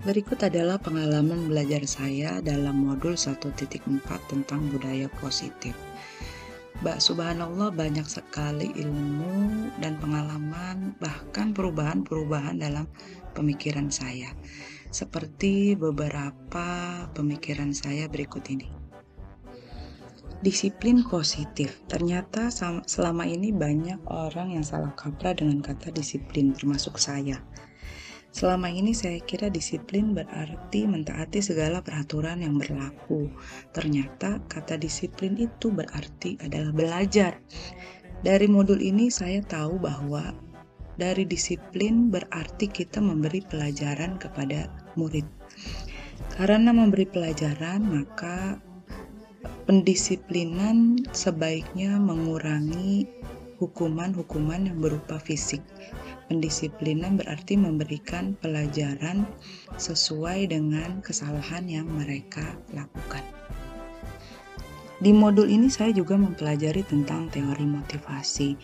Berikut adalah pengalaman belajar saya dalam modul 1.4 tentang budaya positif. Subhanallah, banyak sekali ilmu dan pengalaman, bahkan perubahan-perubahan dalam pemikiran saya. Seperti beberapa pemikiran saya berikut ini. Disiplin positif. Ternyata selama ini banyak orang yang salah kaprah dengan kata disiplin, termasuk saya. Selama ini saya kira disiplin berarti mentaati segala peraturan yang berlaku. Ternyata kata disiplin itu berarti adalah belajar. Dari modul ini saya tahu bahwa dari disiplin berarti kita memberi pelajaran kepada murid. Karena memberi pelajaran, maka pendisiplinan sebaiknya mengurangi hukuman-hukuman yang berupa fisik. Pendisiplinan berarti memberikan pelajaran sesuai dengan kesalahan yang mereka lakukan. Di modul ini saya juga mempelajari tentang teori motivasi.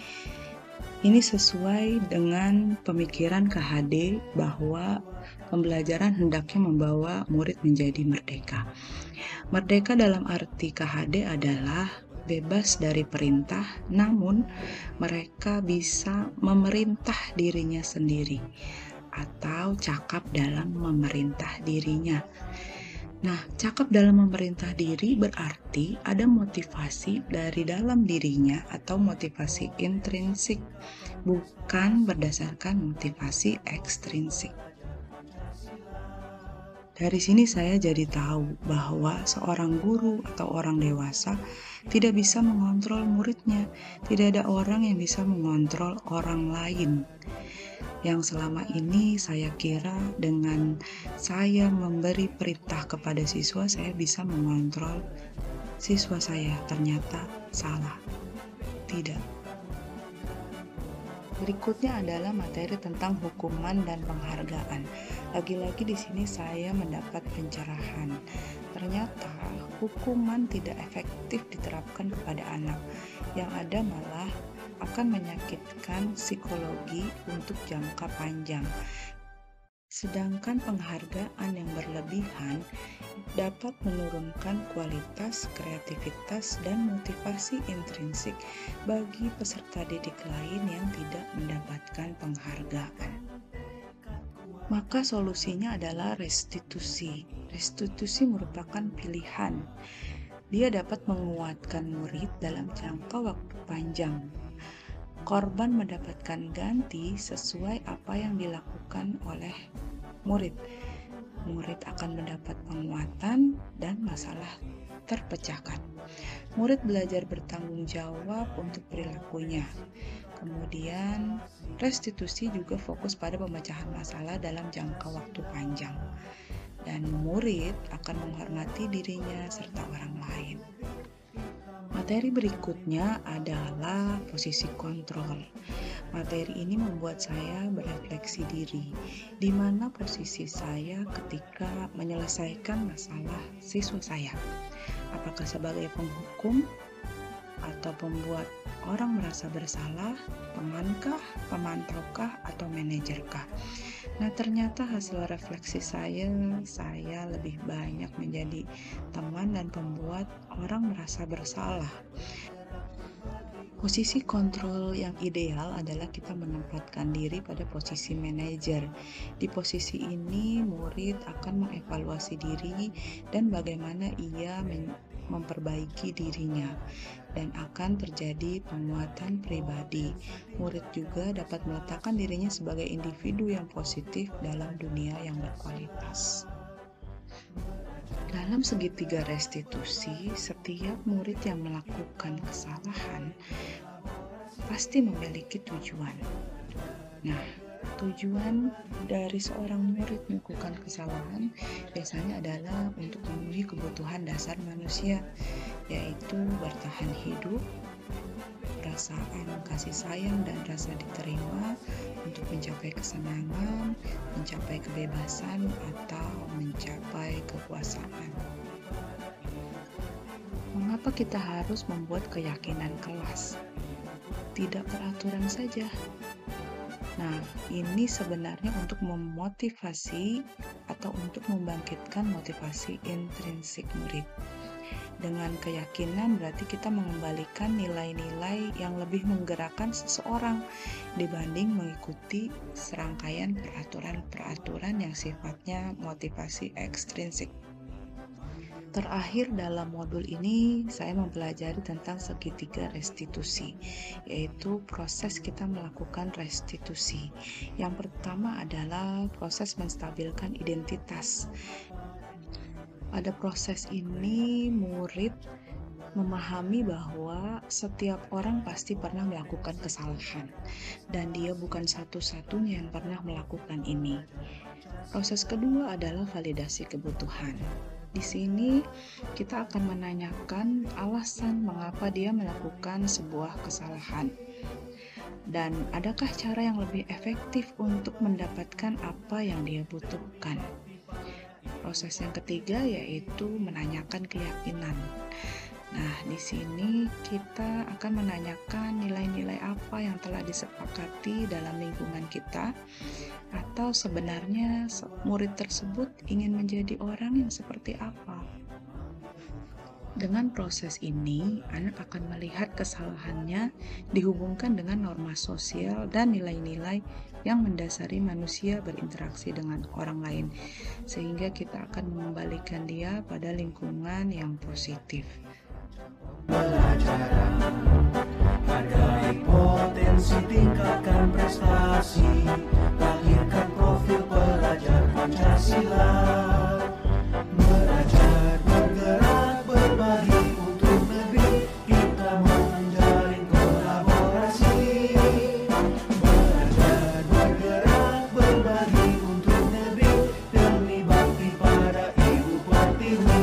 Ini sesuai dengan pemikiran KHD bahwa pembelajaran hendaknya membawa murid menjadi merdeka. Merdeka dalam arti KHD adalah bebas dari perintah, namun mereka bisa memerintah dirinya sendiri atau cakap dalam memerintah dirinya. Nah, cakap dalam memerintah diri berarti ada motivasi dari dalam dirinya atau motivasi intrinsik, bukan berdasarkan motivasi ekstrinsik. Dari sini saya jadi tahu bahwa seorang guru atau orang dewasa tidak bisa mengontrol muridnya. Tidak ada orang yang bisa mengontrol orang lain. Yang selama ini saya kira dengan saya memberi perintah kepada siswa, saya bisa mengontrol siswa saya. Ternyata salah. Tidak. Berikutnya adalah materi tentang hukuman dan penghargaan. Lagi-lagi di sini saya mendapat pencerahan. Ternyata hukuman tidak efektif diterapkan kepada anak. Yang ada malah akan menyakitkan psikologi untuk jangka panjang. Sedangkan penghargaan yang berlebihan dapat menurunkan kualitas, kreativitas, dan motivasi intrinsik bagi peserta didik lain yang tidak mendapatkan penghargaan. Maka solusinya adalah restitusi. Restitusi merupakan pilihan. Dia dapat menguatkan murid dalam jangka waktu panjang. Korban mendapatkan ganti sesuai apa yang dilakukan oleh murid. Murid akan mendapat penguatan dan masalah terpecahkan. Murid belajar bertanggung jawab untuk perilakunya. Kemudian, restitusi juga fokus pada pemecahan masalah dalam jangka waktu panjang. Dan murid akan menghormati dirinya serta orang lain. Materi berikutnya adalah posisi kontrol. Materi ini membuat saya berefleksi diri, di mana posisi saya ketika menyelesaikan masalah siswa saya. Apakah sebagai penghukum atau pembuat orang merasa bersalah, temankah, pemantaukah, atau manajerkah? Nah, ternyata hasil refleksi saya lebih banyak menjadi teman dan pembuat orang merasa bersalah. Posisi kontrol yang ideal adalah kita menempatkan diri pada posisi manajer. Di posisi ini, murid akan mengevaluasi diri dan bagaimana ia memperbaiki dirinya, dan akan terjadi penguatan pribadi. Murid juga dapat meletakkan dirinya sebagai individu yang positif dalam dunia yang berkualitas. Dalam segitiga restitusi, setiap murid yang melakukan kesalahan pasti memiliki tujuan. Nah, tujuan dari seorang murid melakukan kesalahan biasanya adalah untuk memenuhi kebutuhan dasar manusia, yaitu bertahan hidup, perasaan kasih sayang dan rasa diterima, untuk mencapai kesenangan, mencapai kebebasan, atau mencapai kekuasaan. Mengapa kita harus membuat keyakinan kelas? Tidak peraturan saja. Nah, ini sebenarnya untuk memotivasi atau untuk membangkitkan motivasi intrinsik murid. Dengan keyakinan berarti kita mengembalikan nilai-nilai yang lebih menggerakkan seseorang dibanding mengikuti serangkaian peraturan-peraturan yang sifatnya motivasi ekstrinsik. Terakhir dalam modul ini saya mempelajari tentang segitiga restitusi, yaitu proses kita melakukan restitusi. Yang pertama adalah proses menstabilkan identitas. Pada proses ini murid memahami bahwa setiap orang pasti pernah melakukan kesalahan dan dia bukan satu-satunya yang pernah melakukan ini. Proses kedua adalah validasi kebutuhan. Di sini kita akan menanyakan alasan mengapa dia melakukan sebuah kesalahan dan adakah cara yang lebih efektif untuk mendapatkan apa yang dia butuhkan. Proses yang ketiga yaitu menanyakan keyakinan. Nah, di sini kita akan menanyakan nilai-nilai apa yang telah disepakati dalam lingkungan kita, atau sebenarnya murid tersebut ingin menjadi orang yang seperti apa. Dengan proses ini, anak akan melihat kesalahannya dihubungkan dengan norma sosial dan nilai-nilai yang mendasari manusia berinteraksi dengan orang lain, sehingga kita akan mengembalikan dia pada lingkungan yang positif. Pelajaran, hargai potensi, tingkatkan prestasi, lahirkan profil pelajar Pancasila. Belajar, bergerak, berbagi untuk negeri, kita menjalin kolaborasi. Belajar, bergerak, berbagi untuk negeri, demi bakti pada Ibu Pertiwi.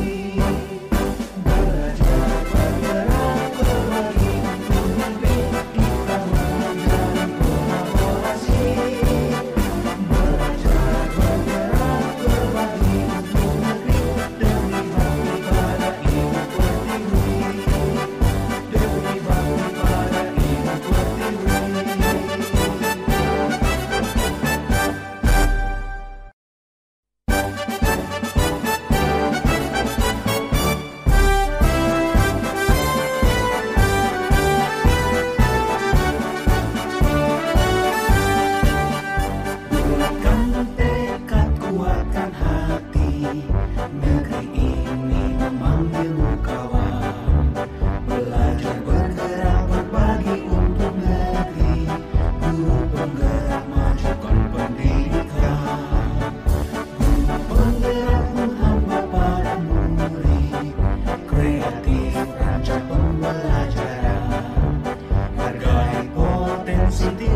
City